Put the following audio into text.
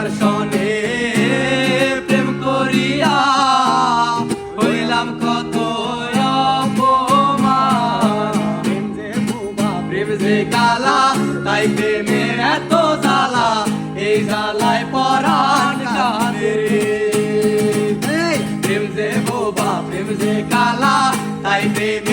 যার সনে প্রেম করিয়া হইলাম কত অপমান। প্রেম যে বোবা প্রেম যে কালা, তাই প্রেমের এত জ্বালা, এই জ্বালায় পরাণ কাঁদে রে। প্রেম যে বোবা প্রেম যে কালা, তাই প্রেমে